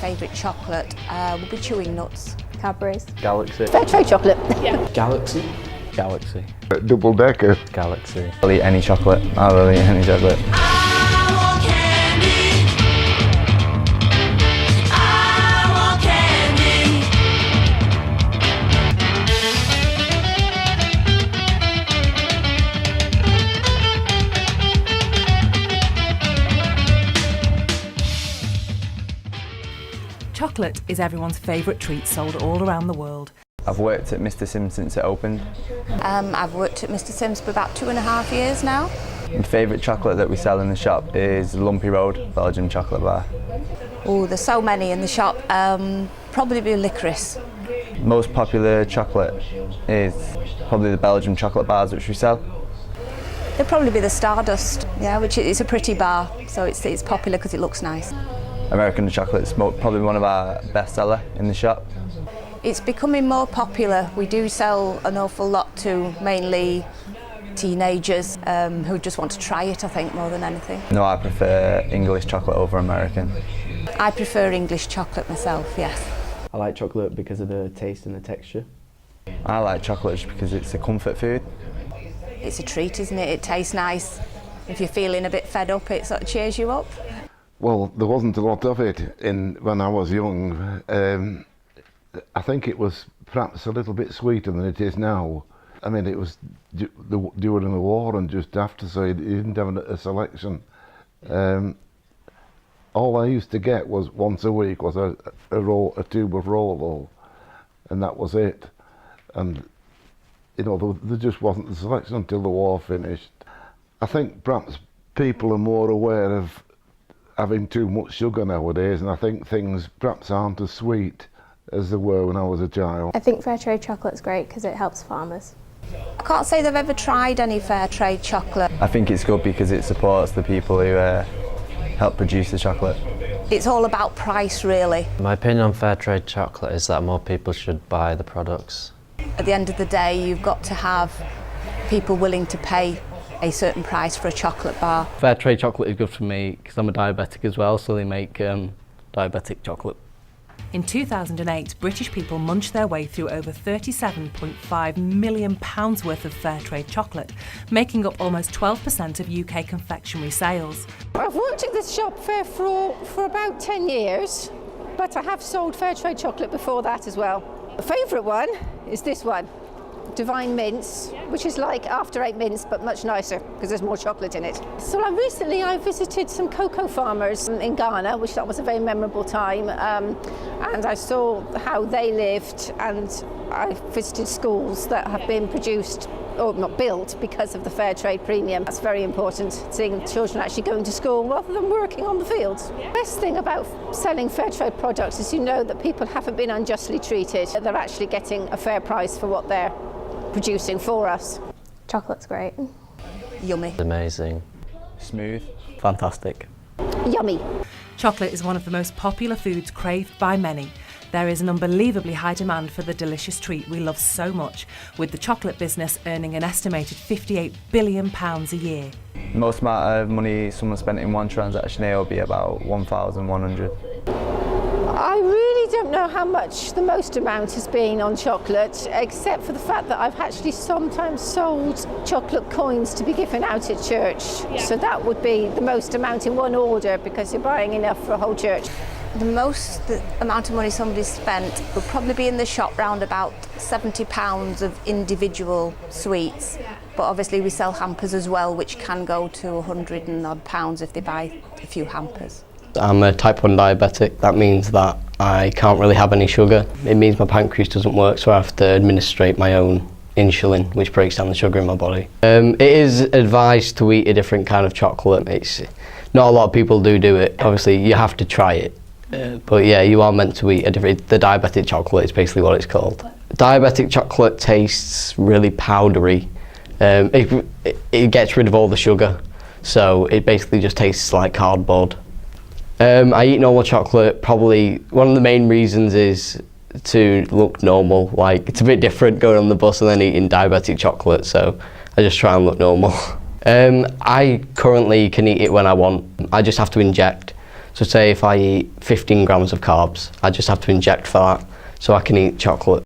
favourite chocolate would be chewing nuts. Cadbury's. Galaxy. Fairtrade chocolate. Yeah. Galaxy. Galaxy. Double Decker. Galaxy. I'll eat any chocolate. I will eat any chocolate. Chocolate is everyone's favourite treat sold all around the world. I've worked at Mr Sims since it opened. I've worked at Mr Sims for about 2.5 years now. My favourite chocolate that we sell in the shop is Lumpy Road Belgian chocolate bar. Oh, there's so many in the shop. Probably be licorice. Most popular chocolate is probably the Belgian chocolate bars which we sell. It'd probably be the Stardust, yeah, which is a pretty bar, so it's popular because it looks nice. American chocolate is probably one of our best seller in the shop. It's becoming more popular. We do sell an awful lot to mainly teenagers who just want to try it, I think, more than anything. No, I prefer English chocolate over American. I prefer English chocolate myself, yes. I like chocolate because of the taste and the texture. I like chocolate just because it's a comfort food. It's a treat, isn't it? It tastes nice. If you're feeling a bit fed up, it sort of cheers you up. Well, there wasn't a lot of it when I was young. I think it was perhaps a little bit sweeter than it is now. I mean, it was during the war and just after, so you didn't have a selection. All I used to get was once a week was a tube of Rolo, and that was it. And you know, there just wasn't the selection until the war finished. I think perhaps people are more aware of having too much sugar nowadays, and I think things perhaps aren't as sweet as they were when I was a child. I think Fairtrade chocolate's great because it helps farmers. I can't say they've ever tried any Fairtrade chocolate. I think it's good because it supports the people who help produce the chocolate. It's all about price, really. My opinion on Fairtrade chocolate is that more people should buy the products. At the end of the day, you've got to have people willing to pay a certain price for a chocolate bar. Fairtrade chocolate is good for me because I'm a diabetic as well, so they make diabetic chocolate. In 2008, British people munched their way through over £37.5 million worth of Fairtrade chocolate, making up almost 12% of UK confectionery sales. I've worked at this shop for about 10 years, but I have sold Fairtrade chocolate before that as well. The favourite one is this one, Divine Mints, which is like After Eight Mints but much nicer because there's more chocolate in it. So recently I visited some cocoa farmers in Ghana, which that was a very memorable time, and I saw how they lived, and I visited schools that have been produced or not built because of the Fairtrade premium. That's very important, seeing children actually going to school rather than working on the fields. The best thing about selling Fairtrade products is you know that people haven't been unjustly treated. They're actually getting a fair price for what they're producing for us. Chocolate's great. Yummy. Amazing. Smooth. Fantastic. Yummy. Chocolate is one of the most popular foods craved by many. There is an unbelievably high demand for the delicious treat we love so much, with the chocolate business earning an estimated £58 billion a year. The most amount of money someone spent in one transaction here will be about 1,100. I really don't know how much the most amount has been on chocolate, except for the fact that I've actually sometimes sold chocolate coins to be given out at church. So that would be the most amount in one order because you're buying enough for a whole church. The amount of money somebody spent would probably be in the shop round about £70 of individual sweets. But obviously we sell hampers as well, which can go to £100 and odd pounds if they buy a few hampers. I'm a type 1 diabetic. That means that I can't really have any sugar. It means my pancreas doesn't work, so I have to administrate my own insulin, which breaks down the sugar in my body. It is advised to eat a different kind of chocolate. Not a lot of people do it. Obviously, you have to try it. But yeah, you are meant to eat the diabetic chocolate is basically what it's called. Diabetic chocolate tastes really powdery. It gets rid of all the sugar, so it basically just tastes like cardboard. I eat normal chocolate. Probably one of the main reasons is to look normal. Like, it's a bit different going on the bus and then eating diabetic chocolate, so I just try and look normal. I currently can eat it when I want. I just have to inject. So say if I eat 15 grams of carbs, I just have to inject for that, so I can eat chocolate.